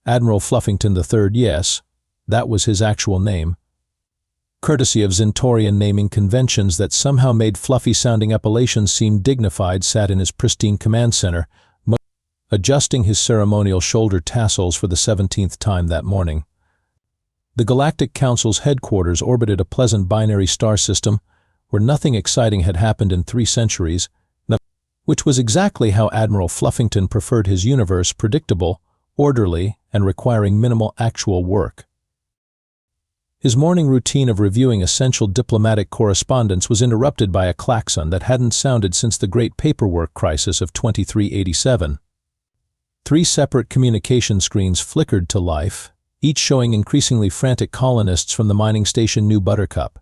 Admiral Fluffington III, yes, that was his actual name. Courtesy of Zentorian naming conventions that somehow made fluffy-sounding appellations seem dignified, sat in his pristine command center, adjusting his ceremonial shoulder tassels for the 17th time that morning. The Galactic Council's headquarters orbited a pleasant binary star system where nothing exciting had happened in 3 centuries, which was exactly how Admiral Fluffington preferred his universe: predictable, orderly, and requiring minimal actual work. His morning routine of reviewing essential diplomatic correspondence was interrupted by a klaxon that hadn't sounded since the Great Paperwork Crisis of 2387. 3 separate communication screens flickered to life, each showing increasingly frantic colonists from the mining station New Buttercup.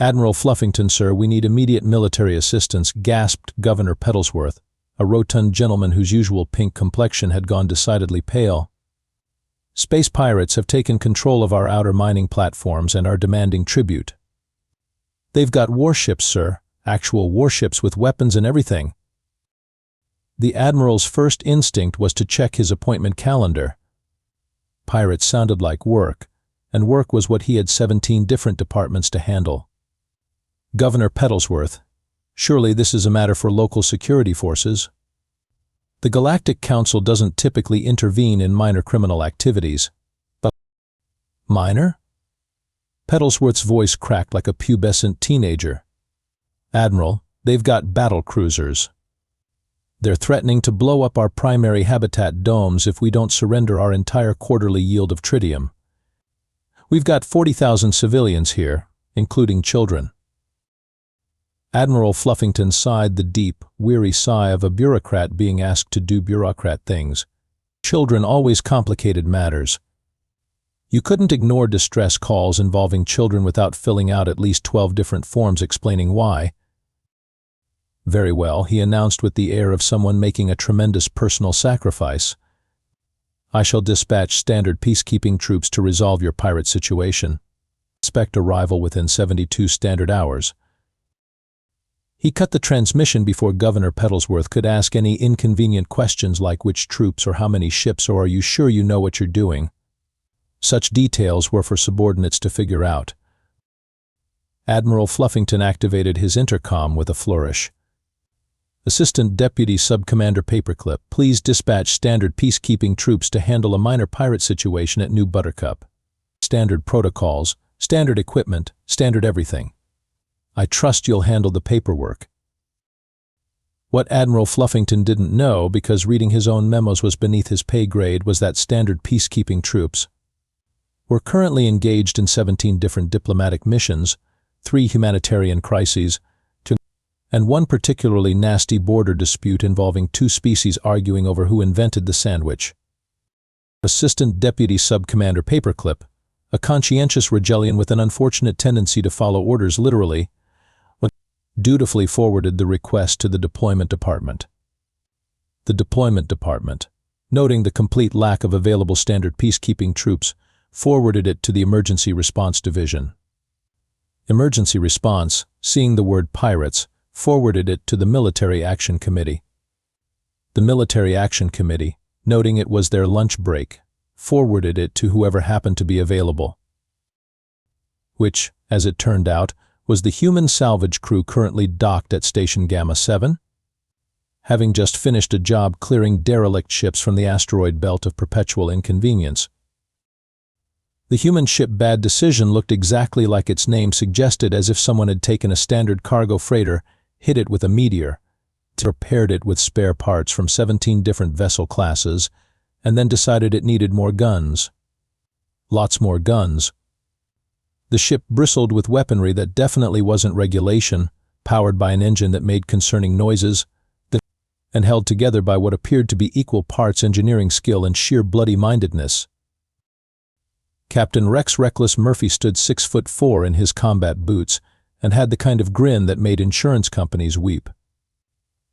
"Admiral Fluffington, sir, we need immediate military assistance," gasped Governor Petalsworth, a rotund gentleman whose usual pink complexion had gone decidedly pale. "Space pirates have taken control of our outer mining platforms and are demanding tribute." "They've got warships, sir, actual warships with weapons and everything." The Admiral's first instinct was to check his appointment calendar. Pirates sounded like work, and work was what he had 17 different departments to handle. "Governor Petalsworth, surely this is a matter for local security forces." The Galactic Council doesn't typically intervene in minor criminal activities. But minor? Petalsworth's voice cracked like a pubescent teenager. "Admiral, they've got battle cruisers. They're threatening to blow up our primary habitat domes if we don't surrender our entire quarterly yield of tritium. We've got 40,000 civilians here, including children." Admiral Fluffington sighed the deep, weary sigh of a bureaucrat being asked to do bureaucrat things. Children always complicated matters. You couldn't ignore distress calls involving children without filling out at least 12 different forms explaining why. "Very well," he announced with the air of someone making a tremendous personal sacrifice. "I shall dispatch standard peacekeeping troops to resolve your pirate situation. Expect arrival within 72 standard hours." He cut the transmission before Governor Petalsworth could ask any inconvenient questions like which troops or how many ships or are you sure you know what you're doing. Such details were for subordinates to figure out. Admiral Fluffington activated his intercom with a flourish. "Assistant Deputy Subcommander Paperclip, please dispatch standard peacekeeping troops to handle a minor pirate situation at New Buttercup. Standard protocols, standard equipment, standard everything. I trust you'll handle the paperwork." What Admiral Fluffington didn't know, because reading his own memos was beneath his pay grade, was that standard peacekeeping troops were currently engaged in 17 different diplomatic missions, 3 humanitarian crises, and 1 particularly nasty border dispute involving 2 species arguing over who invented the sandwich. Assistant Deputy Subcommander Paperclip, a conscientious Regellian with an unfortunate tendency to follow orders literally, dutifully forwarded the request to the Deployment Department. The Deployment Department, noting the complete lack of available standard peacekeeping troops, forwarded it to the Emergency Response Division. Emergency Response, seeing the word pirates, forwarded it to the Military Action Committee. The Military Action Committee, noting it was their lunch break, forwarded it to whoever happened to be available. Which, as it turned out, was the human salvage crew currently docked at Station Gamma 7, having just finished a job clearing derelict ships from the asteroid belt of perpetual inconvenience. The human ship Bad Decision looked exactly like its name suggested, as if someone had taken a standard cargo freighter, hit it with a meteor, repaired it with spare parts from 17 different vessel classes, and then decided it needed more guns. Lots more guns. The ship bristled with weaponry that definitely wasn't regulation, powered by an engine that made concerning noises, and held together by what appeared to be equal parts engineering skill and sheer bloody-mindedness. Captain Rex Reckless Murphy stood 6'4" in his combat boots and had the kind of grin that made insurance companies weep.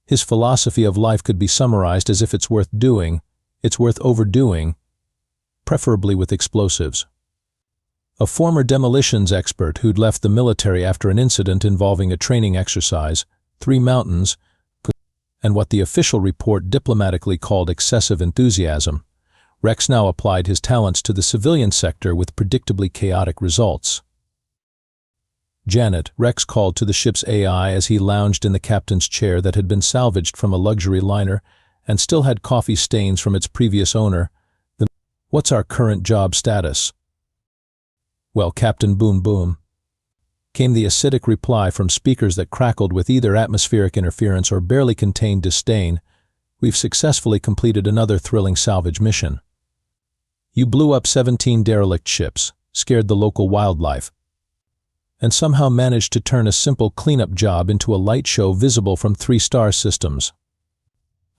His philosophy of life could be summarized as if it's worth doing, it's worth overdoing, preferably with explosives. A former demolitions expert who'd left the military after an incident involving a training exercise, 3 mountains, and what the official report diplomatically called excessive enthusiasm, Rex now applied his talents to the civilian sector with predictably chaotic results. Janet, Rex called to the ship's AI as he lounged in the captain's chair that had been salvaged from a luxury liner and still had coffee stains from its previous owner. What's our current job status? Well, Captain Boom Boom, came the acidic reply from speakers that crackled with either atmospheric interference or barely contained disdain. We've successfully completed another thrilling salvage mission. You blew up 17 derelict ships, scared the local wildlife, and somehow managed to turn a simple cleanup job into a light show visible from 3-star systems.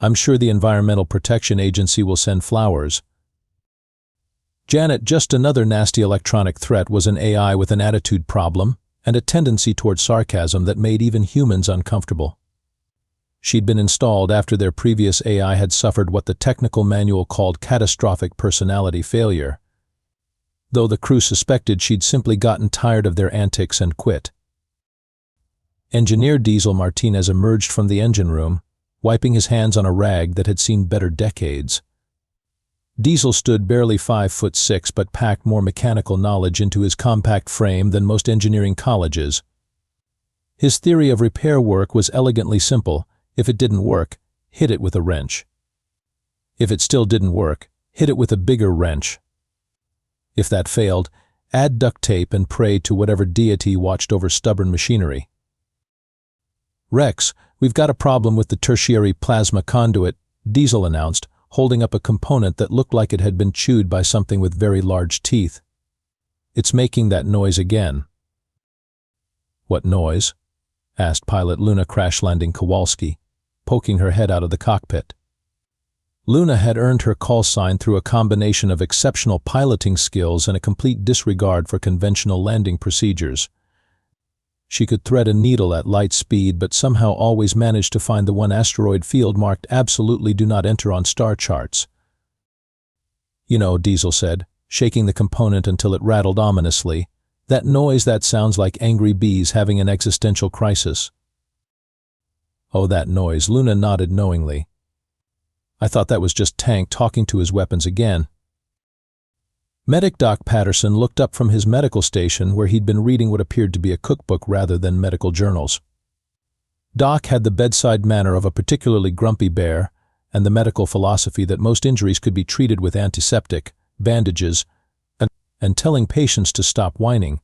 I'm sure the Environmental Protection Agency will send flowers. Janet, just another nasty electronic threat was an AI with an attitude problem and a tendency toward sarcasm that made even humans uncomfortable. She'd been installed after their previous AI had suffered what the technical manual called catastrophic personality failure, though the crew suspected she'd simply gotten tired of their antics and quit. Engineer Diesel Martinez emerged from the engine room, wiping his hands on a rag that had seen better decades. Diesel stood barely 5'6" but packed more mechanical knowledge into his compact frame than most engineering colleges. His theory of repair work was elegantly simple. If it didn't work, hit it with a wrench. If it still didn't work, hit it with a bigger wrench. If that failed, add duct tape and pray to whatever deity watched over stubborn machinery. Rex, we've got a problem with the tertiary plasma conduit, Diesel announced, holding up a component that looked like it had been chewed by something with very large teeth. It's making that noise again. What noise? Asked pilot Luna crash-landing Kowalski, poking her head out of the cockpit. Luna had earned her call sign through a combination of exceptional piloting skills and a complete disregard for conventional landing procedures. She could thread a needle at light speed but somehow always managed to find the one asteroid field marked "Absolutely do not enter" on star charts. You know, Diesel said, shaking the component until it rattled ominously, that noise that sounds like angry bees having an existential crisis. Oh, that noise, Luna nodded knowingly. I thought that was just Tank talking to his weapons again. Medic Doc Patterson looked up from his medical station where he'd been reading what appeared to be a cookbook rather than medical journals. Doc had the bedside manner of a particularly grumpy bear and the medical philosophy that most injuries could be treated with antiseptic, bandages, and telling patients to stop whining.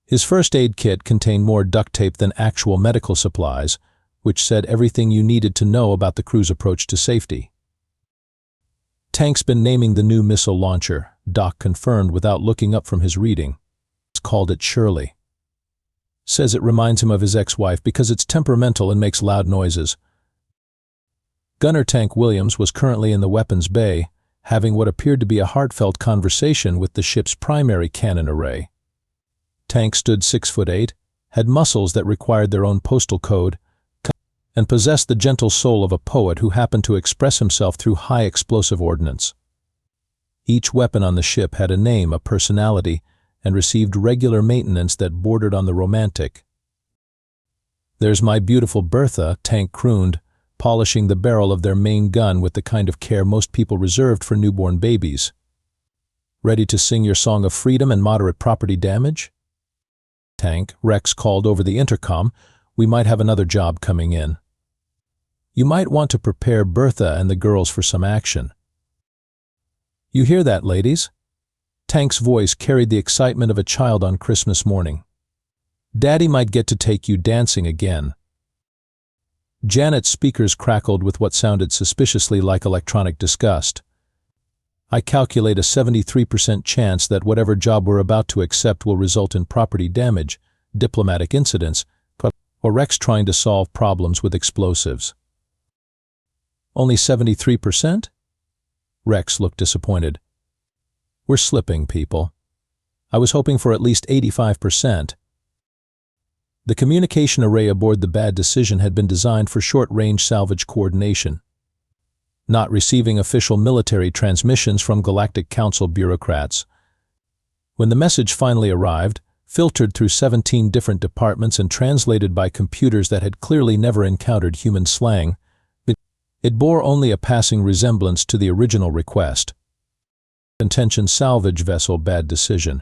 His first aid kit contained more duct tape than actual medical supplies, which said everything you needed to know about the crew's approach to safety. Tank's been naming the new missile launcher, Doc confirmed without looking up from his reading. He's called it Shirley. Says it reminds him of his ex-wife because it's temperamental and makes loud noises. Gunner Tank Williams was currently in the weapons bay, having what appeared to be a heartfelt conversation with the ship's primary cannon array. Tank stood 6'8", had muscles that required their own postal code, and possessed the gentle soul of a poet who happened to express himself through high explosive ordnance. Each weapon on the ship had a name, a personality, and received regular maintenance that bordered on the romantic. There's my beautiful Bertha, Tank crooned, polishing the barrel of their main gun with the kind of care most people reserved for newborn babies. Ready to sing your song of freedom and moderate property damage? Tank, Rex called over the intercom, we might have another job coming in. You might want to prepare Bertha and the girls for some action. You hear that, ladies? Tank's voice carried the excitement of a child on Christmas morning. Daddy might get to take you dancing again. Janet's speakers crackled with what sounded suspiciously like electronic disgust. I calculate a 73% chance that whatever job we're about to accept will result in property damage, diplomatic incidents, or Rex trying to solve problems with explosives. Only 73%? Rex looked disappointed. We're slipping, people. I was hoping for at least 85%. The communication array aboard the Bad Decision had been designed for short-range salvage coordination, not receiving official military transmissions from Galactic Council bureaucrats. When the message finally arrived, filtered through 17 different departments and translated by computers that had clearly never encountered human slang, it bore only a passing resemblance to the original request. Attention salvage vessel, bad decision.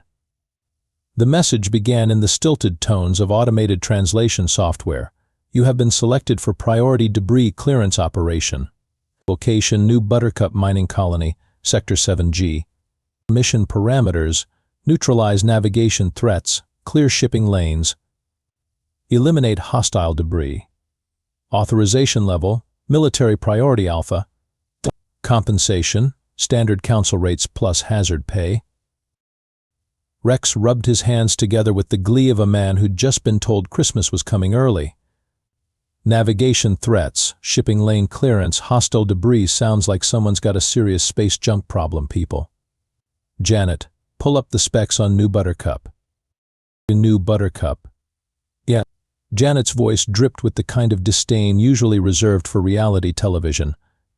The message began in the stilted tones of automated translation software. You have been selected for priority debris clearance operation. Location: New Buttercup Mining Colony, Sector 7G. Mission parameters: neutralize navigation threats, clear shipping lanes, eliminate hostile debris. Authorization level: military priority alpha. Compensation: standard council rates plus hazard pay. Rex rubbed his hands together with the glee of a man who'd just been told Christmas was coming early. Navigation threats, shipping lane clearance, hostile debris sounds like someone's got a serious space junk problem, people. Janet, pull up the specs on New Buttercup. New Buttercup. Yeah. Janet's voice dripped with the kind of disdain usually reserved for reality television.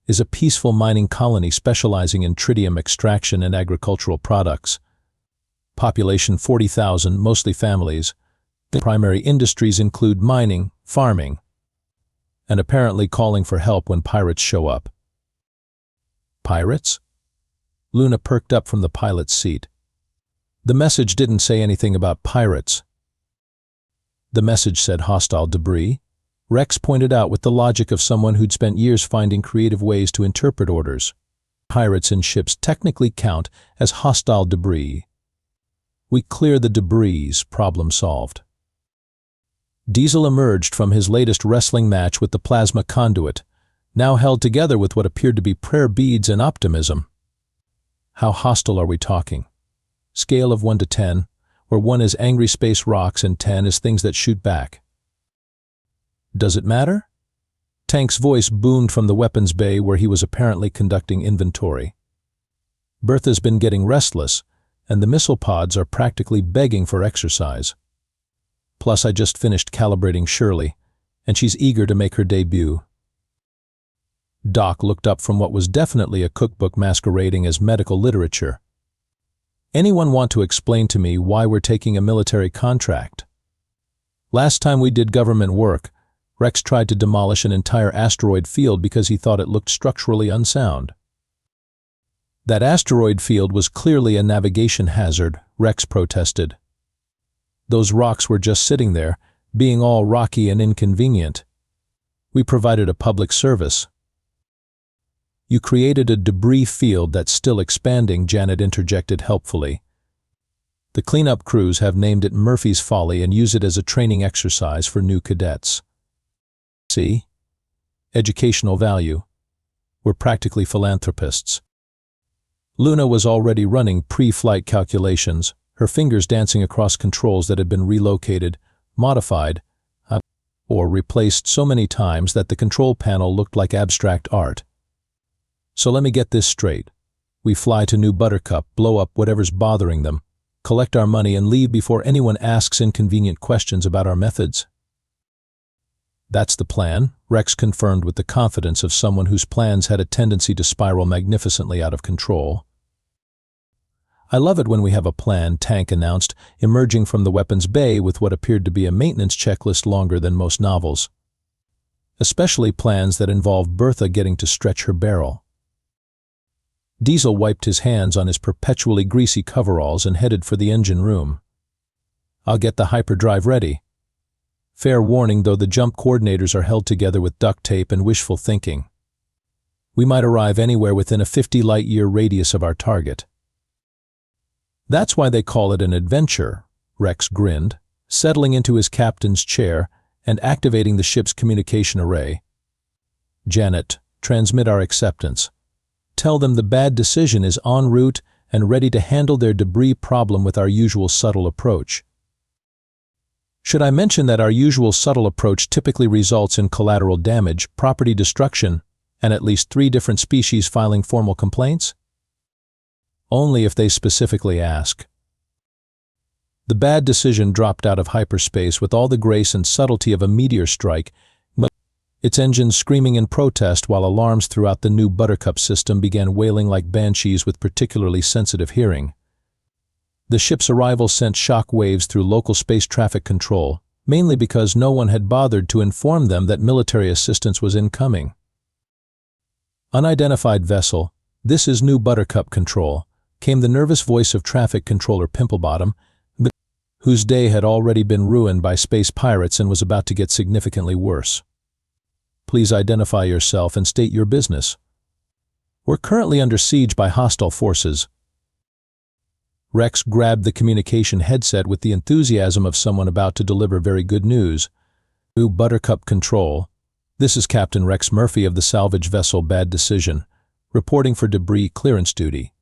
Is a peaceful mining colony specializing in tritium extraction and agricultural products. Population 40,000, mostly families. The primary industries include mining, farming, and apparently calling for help when pirates show up. Pirates? Luna perked up from the pilot's seat. The message didn't say anything about pirates. The message said hostile debris. Rex pointed out with the logic of someone who'd spent years finding creative ways to interpret orders. Pirates in ships technically count as hostile debris. We clear the debris, problem solved. Diesel emerged from his latest wrestling match with the plasma conduit, now held together with what appeared to be prayer beads and optimism. How hostile are we talking? Scale of 1 to 10, where 1 is angry space rocks and 10 is things that shoot back. Does it matter? Tank's voice boomed from the weapons bay where he was apparently conducting inventory. Bertha's been getting restless, and the missile pods are practically begging for exercise. Plus, I just finished calibrating Shirley, and she's eager to make her debut. Doc looked up from what was definitely a cookbook masquerading as medical literature. Anyone want to explain to me why we're taking a military contract? Last time we did government work, Rex tried to demolish an entire asteroid field because he thought it looked structurally unsound. That asteroid field was clearly a navigation hazard, Rex protested. Those rocks were just sitting there, being all rocky and inconvenient. We provided a public service. You created a debris field that's still expanding, Janet interjected helpfully. The cleanup crews have named it Murphy's Folly and use it as a training exercise for new cadets. See? Educational value. We're practically philanthropists. Luna was already running pre-flight calculations, her fingers dancing across controls that had been relocated, modified, or replaced so many times that the control panel looked like abstract art. So let me get this straight. We fly to New Buttercup, blow up whatever's bothering them, collect our money and leave before anyone asks inconvenient questions about our methods. That's the plan, Rex confirmed with the confidence of someone whose plans had a tendency to spiral magnificently out of control. I love it when we have a plan, Tank announced, emerging from the weapons bay with what appeared to be a maintenance checklist longer than most novels. Especially plans that involve Bertha getting to stretch her barrel. Diesel wiped his hands on his perpetually greasy coveralls and headed for the engine room. I'll get the hyperdrive ready. Fair warning, though, the jump coordinators are held together with duct tape and wishful thinking. We might arrive anywhere within a 50 light-year radius of our target. That's why they call it an adventure, Rex grinned, settling into his captain's chair and activating the ship's communication array. Janet, transmit our acceptance. Tell them the bad decision is en route and ready to handle their debris problem with our usual subtle approach. Should I mention that our usual subtle approach typically results in collateral damage, property destruction, and at least 3 different species filing formal complaints? Only if they specifically ask. The bad decision dropped out of hyperspace with all the grace and subtlety of a meteor strike, its engines screaming in protest while alarms throughout the New Buttercup system began wailing like banshees with particularly sensitive hearing. The ship's arrival sent shock waves through local space traffic control, mainly because no one had bothered to inform them that military assistance was incoming. Unidentified vessel, this is New Buttercup Control. came the nervous voice of Traffic Controller Pimplebottom, whose day had already been ruined by space pirates and was about to get significantly worse. Please identify yourself and state your business. We're currently under siege by hostile forces. Rex grabbed the communication headset with the enthusiasm of someone about to deliver very good news. Buttercup Control. This is Captain Rex Murphy of the salvage vessel Bad Decision, reporting for debris clearance duty.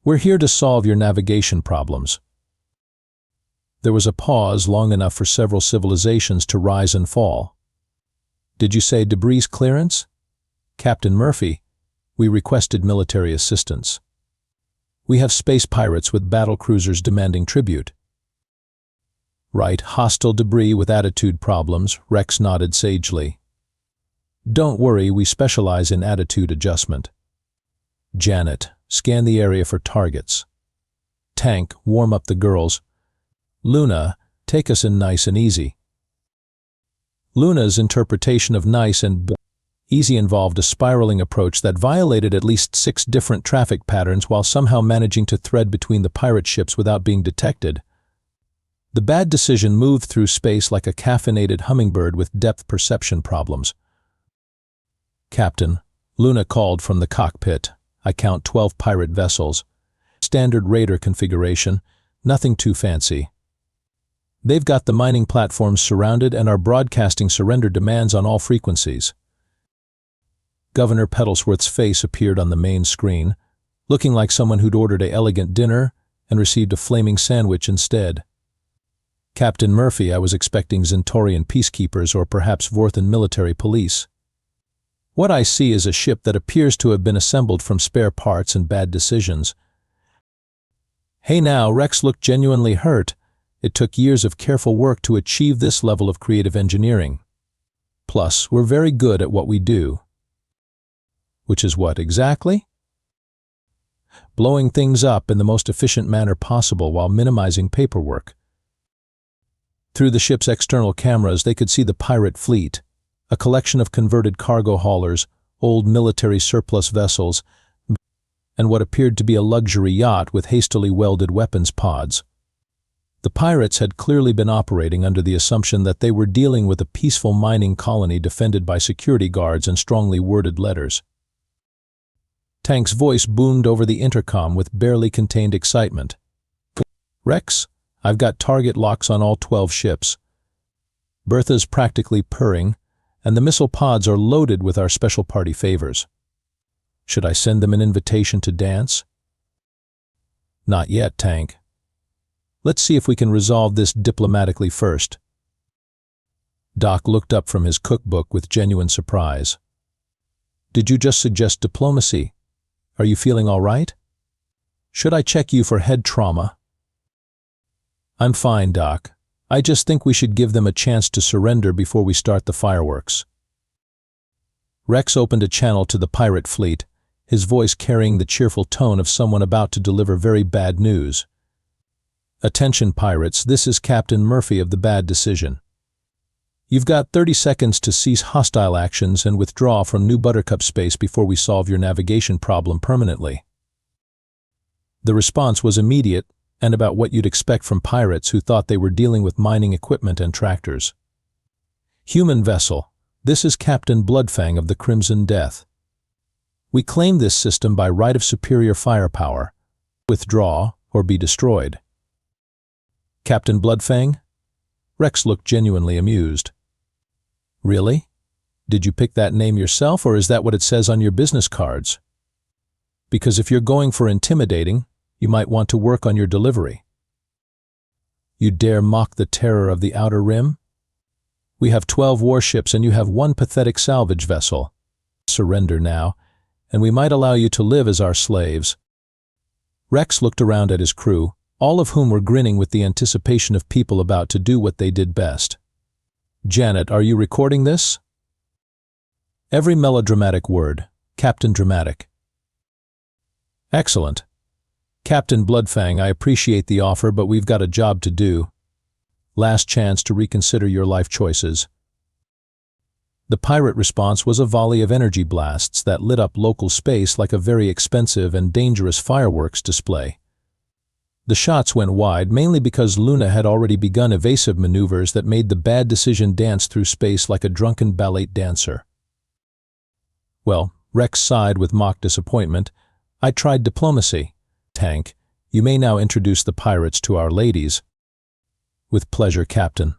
We're here to solve your navigation problems. There was a pause long enough for several civilizations to rise and fall. Did you say debris clearance? Captain Murphy, we requested military assistance. We have space pirates with battle cruisers demanding tribute. Right, hostile debris with attitude problems, Rex nodded sagely. Don't worry, we specialize in attitude adjustment. Janet, scan the area for targets. Tank, warm up the girls. Luna, take us in nice and easy. Luna's interpretation of nice and easy involved a spiraling approach that violated at least 6 different traffic patterns while somehow managing to thread between the pirate ships without being detected. The Bad Decision moved through space like a caffeinated hummingbird with depth perception problems. Captain, Luna called from the cockpit. I count 12 pirate vessels. Standard raider configuration, nothing too fancy. They've got the mining platforms surrounded and are broadcasting surrender demands on all frequencies. Governor Petalsworth's face appeared on the main screen, looking like someone who'd ordered an elegant dinner and received a flaming sandwich instead. Captain Murphy, I was expecting Zentorian peacekeepers or perhaps Vorthan military police. What I see is a ship that appears to have been assembled from spare parts and bad decisions. Hey now, Rex looked genuinely hurt. It took years of careful work to achieve this level of creative engineering. Plus, we're very good at what we do. Which is what exactly? Blowing things up in the most efficient manner possible while minimizing paperwork. Through the ship's external cameras, they could see the pirate fleet, a collection of converted cargo haulers, old military surplus vessels, and what appeared to be a luxury yacht with hastily welded weapons pods. The pirates had clearly been operating under the assumption that they were dealing with a peaceful mining colony defended by security guards and strongly worded letters. Tank's voice boomed over the intercom with barely contained excitement. Rex, I've got target locks on all 12 ships. Bertha's practically purring, and the missile pods are loaded with our special party favors. Should I send them an invitation to dance? Not yet, Tank. Let's see if we can resolve this diplomatically first. Doc looked up from his cookbook with genuine surprise. Did you just suggest diplomacy? Are you feeling all right? Should I check you for head trauma? I'm fine, Doc. I just think we should give them a chance to surrender before we start the fireworks. Rex opened a channel to the pirate fleet, his voice carrying the cheerful tone of someone about to deliver very bad news. Attention pirates, this is Captain Murphy of the Bad Decision. You've got 30 seconds to cease hostile actions and withdraw from New Buttercup space before we solve your navigation problem permanently. The response was immediate and about what you'd expect from pirates who thought they were dealing with mining equipment and tractors. Human vessel, this is Captain Bloodfang of the Crimson Death. We claim this system by right of superior firepower. Withdraw or be destroyed. Captain Bloodfang? Rex looked genuinely amused. Really? Did you pick that name yourself, or is that what it says on your business cards? Because if you're going for intimidating, you might want to work on your delivery. You dare mock the terror of the Outer Rim? We have 12 warships and you have 1 pathetic salvage vessel. Surrender now, and we might allow you to live as our slaves. Rex looked around at his crew, all of whom were grinning with the anticipation of people about to do what they did best. Janet, are you recording this? Every melodramatic word. Captain Dramatic. Excellent. Captain Bloodfang, I appreciate the offer, but we've got a job to do. Last chance to reconsider your life choices. The pirate response was a volley of energy blasts that lit up local space like a very expensive and dangerous fireworks display. The shots went wide mainly because Luna had already begun evasive maneuvers that made the bad decision dance through space like a drunken ballet dancer. Well, Rex sighed with mock disappointment. I tried diplomacy. Tank, you may now introduce the pirates to our ladies. With pleasure, Captain.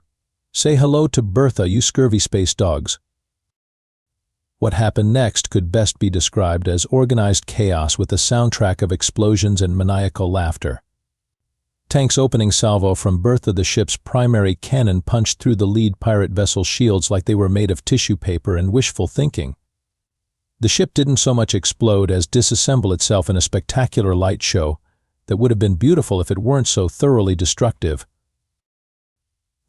Say hello to Bertha, you scurvy space dogs. What happened next could best be described as organized chaos with a soundtrack of explosions and maniacal laughter. Tank's opening salvo from Bertha, the ship's primary cannon, punched through the lead pirate vessel's shields like they were made of tissue paper and wishful thinking. The ship didn't so much explode as disassemble itself in a spectacular light show that would have been beautiful if it weren't so thoroughly destructive.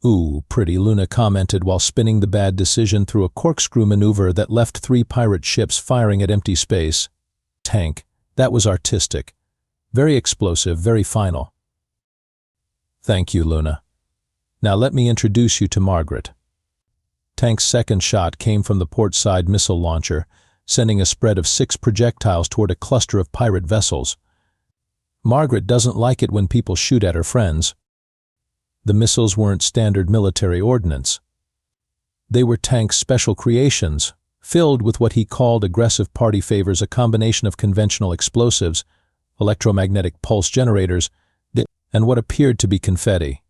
Ooh, pretty, Luna commented while spinning the bad decision through a corkscrew maneuver that left 3 pirate ships firing at empty space. Tank, that was artistic. Very explosive, very final. Thank you, Luna. Now let me introduce you to Margaret. Tank's second shot came from the port side missile launcher, sending a spread of 6 projectiles toward a cluster of pirate vessels. Margaret doesn't like it when people shoot at her friends. The missiles weren't standard military ordnance. They were Tank's special creations, filled with what he called aggressive party favors, a combination of conventional explosives, electromagnetic pulse generators, and what appeared to be confetti.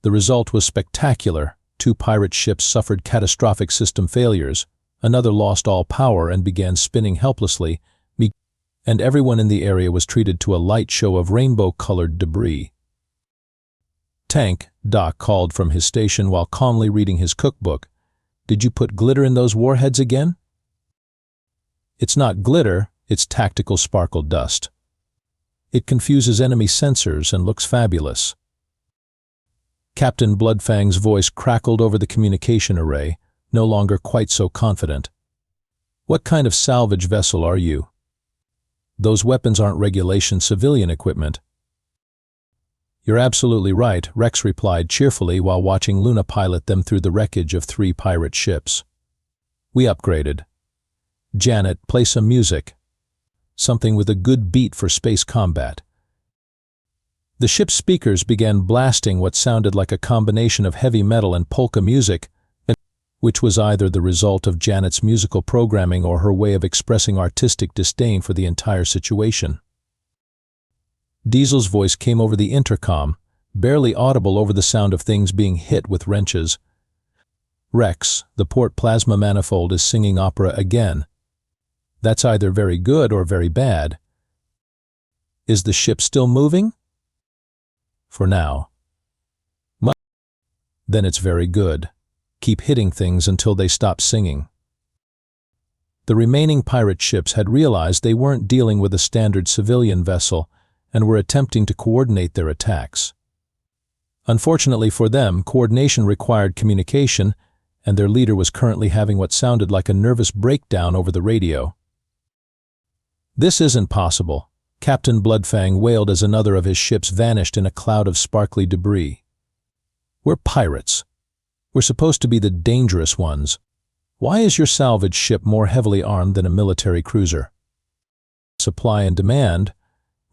The result was spectacular. 2 pirate ships suffered catastrophic system failures, another lost all power and began spinning helplessly, and everyone in the area was treated to a light show of rainbow-colored debris. Tank, Doc called from his station while calmly reading his cookbook. Did you put glitter in those warheads again? It's not glitter, it's tactical sparkle dust. It confuses enemy sensors and looks fabulous. Captain Bloodfang's voice crackled over the communication array, no longer quite so confident. What kind of salvage vessel are you? Those weapons aren't regulation civilian equipment. You're absolutely right, Rex replied cheerfully while watching Luna pilot them through the wreckage of 3 pirate ships. We upgraded. Janet, play some music. Something with a good beat for space combat. The ship's speakers began blasting what sounded like a combination of heavy metal and polka music, which was either the result of Janet's musical programming or her way of expressing artistic disdain for the entire situation. Diesel's voice came over the intercom, barely audible over the sound of things being hit with wrenches. Rex, the port plasma manifold, is singing opera again. That's either very good or very bad. Is the ship still moving? For now. Then it's very good. Keep hitting things until they stop singing. The remaining pirate ships had realized they weren't dealing with a standard civilian vessel and were attempting to coordinate their attacks. Unfortunately for them, coordination required communication, and their leader was currently having what sounded like a nervous breakdown over the radio. This isn't possible, Captain Bloodfang wailed as another of his ships vanished in a cloud of sparkly debris. We're pirates. We're supposed to be the dangerous ones. Why is your salvage ship more heavily armed than a military cruiser? Supply and demand,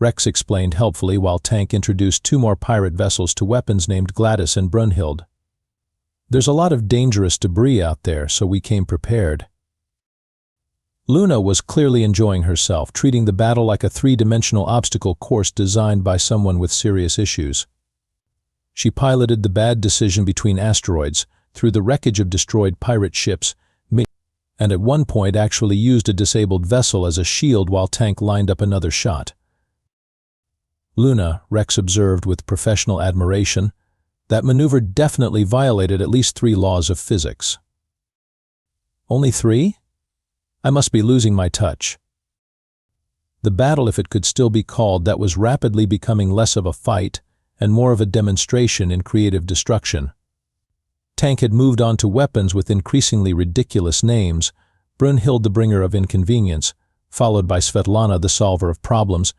Rex explained helpfully while Tank introduced 2 more pirate vessels to weapons named Gladys and Brunhild. There's a lot of dangerous debris out there, so we came prepared. Luna was clearly enjoying herself, treating the battle like a 3-dimensional obstacle course designed by someone with serious issues. She piloted the bad decision between asteroids through the wreckage of destroyed pirate ships, and at one point actually used a disabled vessel as a shield while Tank lined up another shot. Luna, Rex observed with professional admiration, that maneuver definitely violated at least 3 laws of physics. Only 3? I must be losing my touch. The battle, if it could still be called that, was rapidly becoming less of a fight and more of a demonstration in creative destruction. Tank had moved on to weapons with increasingly ridiculous names, Brunhild the bringer of inconvenience, followed by Svetlana the solver of problems,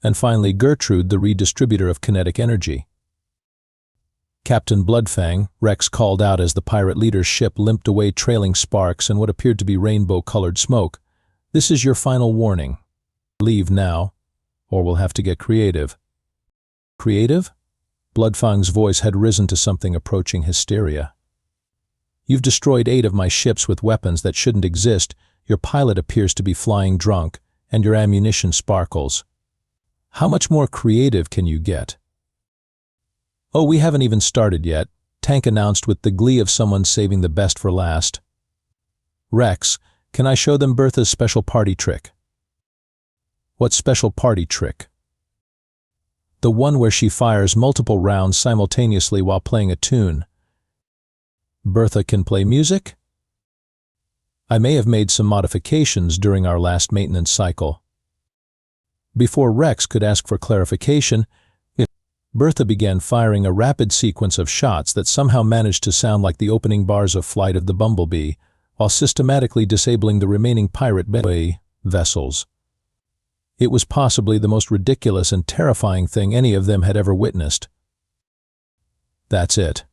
and finally Gertrude the redistributor of kinetic energy. Captain Bloodfang, Rex called out as the pirate leader's ship limped away trailing sparks and what appeared to be rainbow-colored smoke. "This is your final warning. Leave now, or we'll have to get creative." "Creative?" Bloodfang's voice had risen to something approaching hysteria. "You've destroyed 8 of my ships with weapons that shouldn't exist, your pilot appears to be flying drunk, and your ammunition sparkles. How much more creative can you get?" "Oh, we haven't even started yet," Tank announced with the glee of someone saving the best for last. "Rex, can I show them Bertha's special party trick?" "What special party trick?" "The one where she fires multiple rounds simultaneously while playing a tune." "Bertha can play music?" "I may have made some modifications during our last maintenance cycle." Before Rex could ask for clarification, Bertha began firing a rapid sequence of shots that somehow managed to sound like the opening bars of Flight of the Bumblebee, while systematically disabling the remaining pirate vessels. It was possibly the most ridiculous and terrifying thing any of them had ever witnessed. That's it.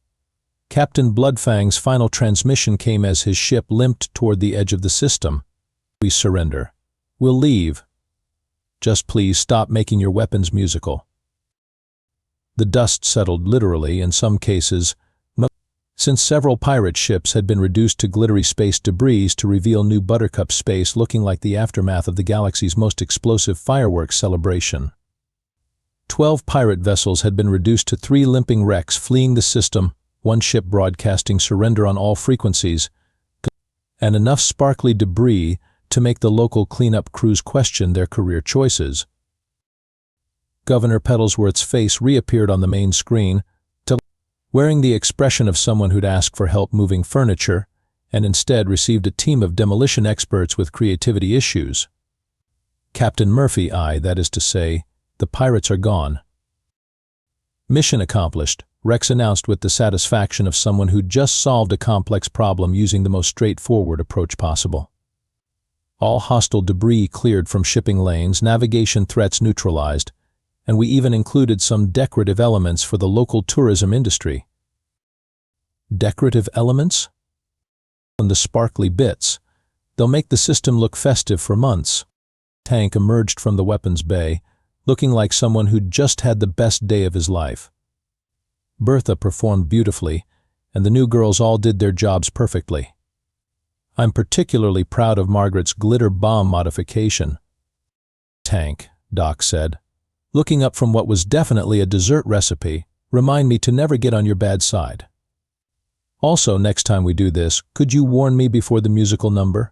Captain Bloodfang's final transmission came as his ship limped toward the edge of the system. "We surrender. We'll leave. Just please stop making your weapons musical." The dust settled literally, in some cases, since several pirate ships had been reduced to glittery space debris to reveal new Buttercup space looking like the aftermath of the galaxy's most explosive fireworks celebration. 12 pirate vessels had been reduced to 3 limping wrecks fleeing the system, 1 ship broadcasting surrender on all frequencies, and enough sparkly debris to make the local cleanup crews question their career choices. Governor Petalsworth's face reappeared on the main screen, wearing the expression of someone who'd asked for help moving furniture, and instead received a team of demolition experts with creativity issues. Captain Murphy, that is to say, the pirates are gone. "Mission accomplished," Rex announced with the satisfaction of someone who'd just solved a complex problem using the most straightforward approach possible. All hostile debris cleared from shipping lanes, navigation threats neutralized, and we even included some decorative elements for the local tourism industry. Decorative elements? And the sparkly bits. They'll make the system look festive for months. Tank emerged from the weapons bay, looking like someone who'd just had the best day of his life. Bertha performed beautifully, and the new girls all did their jobs perfectly. I'm particularly proud of Margaret's glitter bomb modification. Tank, Doc said, looking up from what was definitely a dessert recipe, remind me to never get on your bad side. Also, next time we do this, could you warn me before the musical number?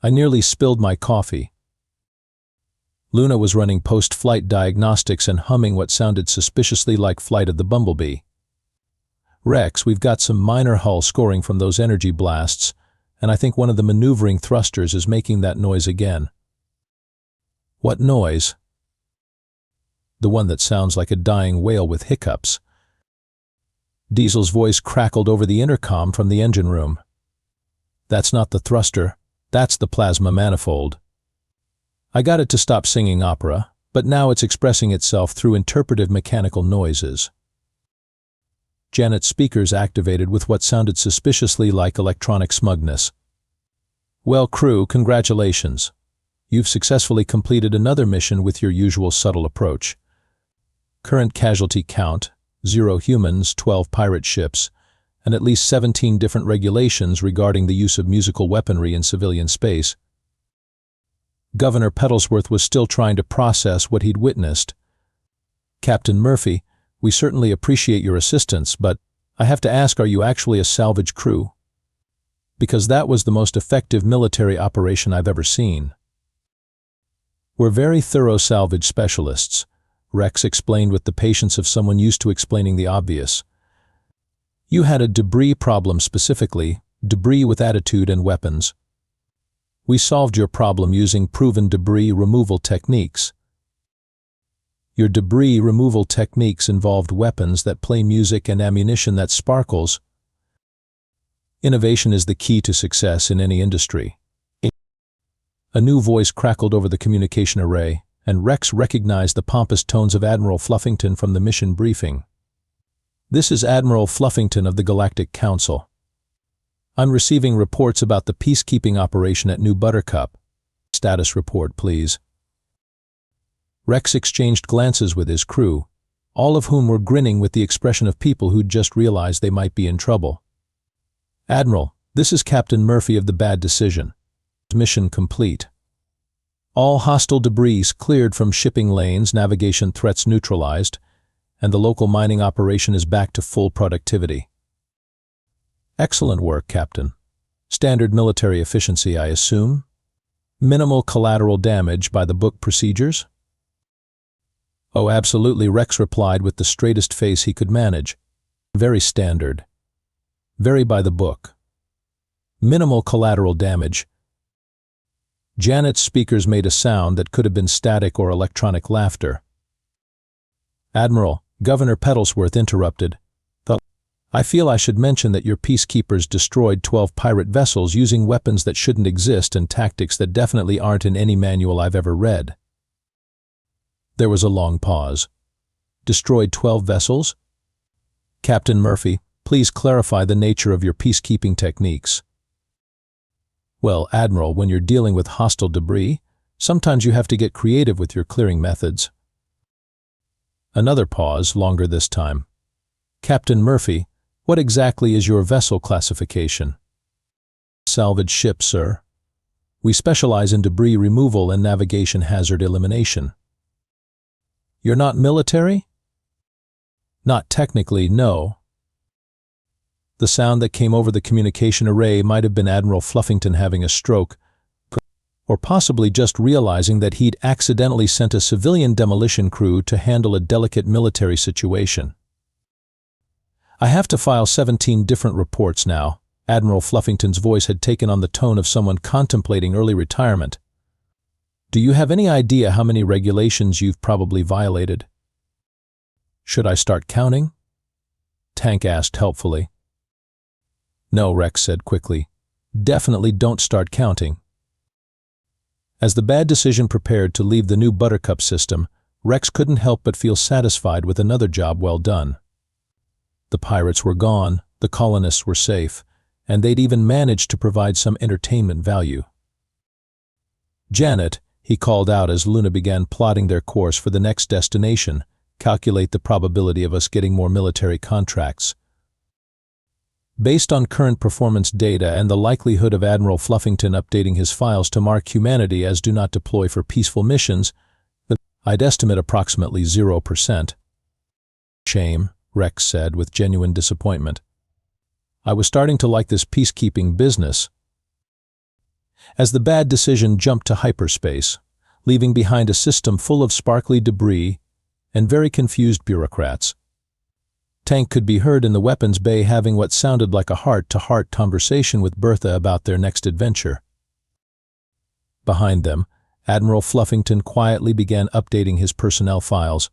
I nearly spilled my coffee. Luna was running post-flight diagnostics and humming what sounded suspiciously like Flight of the Bumblebee. Rex, we've got some minor hull scoring from those energy blasts, and I think one of the maneuvering thrusters is making that noise again. What noise? The one that sounds like a dying whale with hiccups. Diesel's voice crackled over the intercom from the engine room. That's not the thruster, that's the plasma manifold. I got it to stop singing opera, but now it's expressing itself through interpretive mechanical noises. Janet's speakers activated with what sounded suspiciously like electronic smugness. Well, crew, congratulations. You've successfully completed another mission with your usual subtle approach. Current casualty count, 0 humans, 12 pirate ships, and at least 17 different regulations regarding the use of musical weaponry in civilian space. Governor Petalsworth was still trying to process what he'd witnessed. Captain Murphy, we certainly appreciate your assistance, but I have to ask, are you actually a salvage crew? Because that was the most effective military operation I've ever seen. We're very thorough salvage specialists, Rex explained with the patience of someone used to explaining the obvious. You had a debris problem specifically, debris with attitude and weapons. We solved your problem using proven debris removal techniques. Your debris removal techniques involved weapons that play music and ammunition that sparkles. Innovation is the key to success in any industry. A new voice crackled over the communication array, and Rex recognized the pompous tones of Admiral Fluffington from the mission briefing. This is Admiral Fluffington of the Galactic Council. I'm receiving reports about the peacekeeping operation at New Buttercup. Status report, please. Rex exchanged glances with his crew, all of whom were grinning with the expression of people who'd just realized they might be in trouble. Admiral, this is Captain Murphy of the Bad Decision. Mission complete. All hostile debris cleared from shipping lanes, navigation threats neutralized, and the local mining operation is back to full productivity. Excellent work, Captain. Standard military efficiency, I assume? Minimal collateral damage by the book procedures? Oh, absolutely, Rex replied with the straightest face he could manage. Very standard. Very by the book. Minimal collateral damage. Janet's speakers made a sound that could have been static or electronic laughter. Admiral, Governor Petalsworth interrupted. I feel I should mention that your peacekeepers destroyed 12 pirate vessels using weapons that shouldn't exist and tactics that definitely aren't in any manual I've ever read. There was a long pause. Destroyed 12 vessels? Captain Murphy, please clarify the nature of your peacekeeping techniques. Well, Admiral, when you're dealing with hostile debris, sometimes you have to get creative with your clearing methods. Another pause, longer this time. Captain Murphy, what exactly is your vessel classification? Salvage ship, sir. We specialize in debris removal and navigation hazard elimination. You're not military? Not technically, no. The sound that came over the communication array might have been Admiral Fluffington having a stroke, or possibly just realizing that he'd accidentally sent a civilian demolition crew to handle a delicate military situation. I have to file 17 different reports now. Admiral Fluffington's voice had taken on the tone of someone contemplating early retirement. Do you have any idea how many regulations you've probably violated? Should I start counting? Tank asked helpfully. No, Rex said quickly. Definitely don't start counting. As the Bad Decision prepared to leave the New Buttercup system, Rex couldn't help but feel satisfied with another job well done. The pirates were gone, the colonists were safe, and they'd even managed to provide some entertainment value. Janet, he called out as Luna began plotting their course for the next destination, calculate the probability of us getting more military contracts. Based on current performance data and the likelihood of Admiral Fluffington updating his files to mark humanity as do not deploy for peaceful missions, I'd estimate approximately 0%. Shame, Rex said with genuine disappointment. I was starting to like this peacekeeping business. As the Bad Decision jumped to hyperspace, leaving behind a system full of sparkly debris and very confused bureaucrats, Tank could be heard in the weapons bay having what sounded like a heart-to-heart conversation with Bertha about their next adventure. Behind them, Admiral Fluffington quietly began updating his personnel files,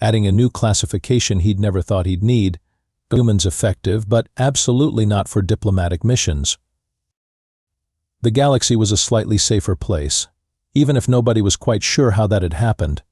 adding a new classification he'd never thought he'd need, humans effective but absolutely not for diplomatic missions. The galaxy was a slightly safer place, even if nobody was quite sure how that had happened.